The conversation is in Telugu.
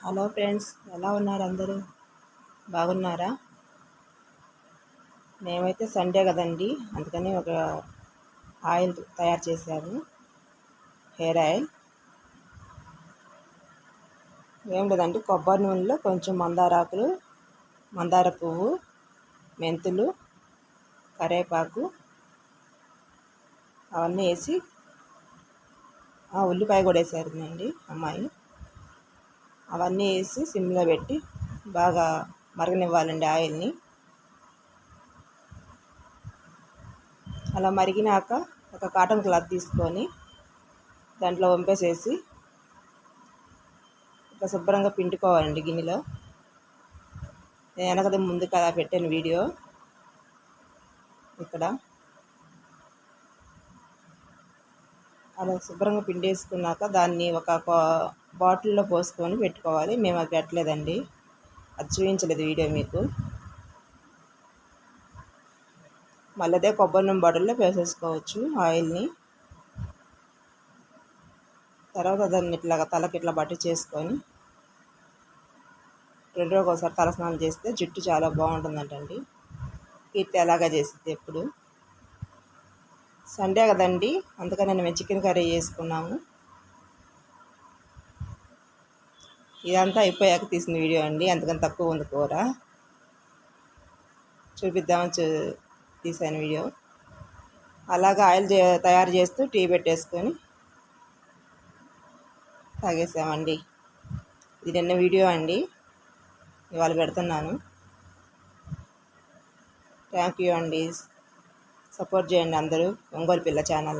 హలో ఫ్రెండ్స్, ఎలా ఉన్నారు అందరూ? బాగున్నారా? మేమైతే సండే కదండి, అందుకని ఒక ఆయిల్ తయారు చేశాను. హెయిర్ ఆయిల్ ఏం లేదండి, కొబ్బరి నూనెలో కొంచెం మందారాకులు, మందార పువ్వు, మెంతులు, కరివేపాకు అవన్నీ వేసి ఉల్లిపాయ కూడా వేసారండి అమ్మాయి. అవన్నీ వేసి సిమ్లో పెట్టి బాగా మరగనివ్వాలండి ఆయిల్ని. అలా మరిగినాక ఒక కాటన్ క్లాత్ తీసుకొని దాంట్లో వంపేసేసి ఒక శుభ్రంగా పిండుకోవాలండి గిన్నెలో. నేను వెనకది ముందు కదా పెట్టాను వీడియో ఇక్కడ. అలా శుభ్రంగా పిండేసుకున్నాక దాన్ని ఒక బాటిల్లో పోసుకొని పెట్టుకోవాలి. మేము అది పెట్టలేదండి, అది చూపించలేదు వీడియో మీకు. మళ్ళీ అదే కొబ్బరి నూనె బాటిల్లో వేసేసుకోవచ్చు ఆయిల్ని. తర్వాత దాన్ని ఇట్లాగా తలకి ఇట్లా బట్ట చేసుకొని 2 రోజులకు ఒకసారి తలస్నానం చేస్తే జుట్టు చాలా బాగుంటుందంటండి. కీర్తి అలాగా చేసింది ఎప్పుడు. సండే కదండి, అందుకని మేము చికెన్ కర్రీ చేసుకున్నాము. ఇదంతా అయిపోయాక తీసిన వీడియో అండి, అందుకని తక్కువ ఉంది కూర. చూపిద్దామని తీసాను వీడియో. అలాగా ఆయిల్ తయారు చేస్తూ టీ పెట్టేసుకొని తాగేసామండి. ఇది నిన్న వీడియో అండి, ఇవాళ పెడుతున్నాను. థ్యాంక్ యూ అండి, సపోర్ట్ చేయండి అందరూ ఒంగోలు పిల్ల ఛానల్.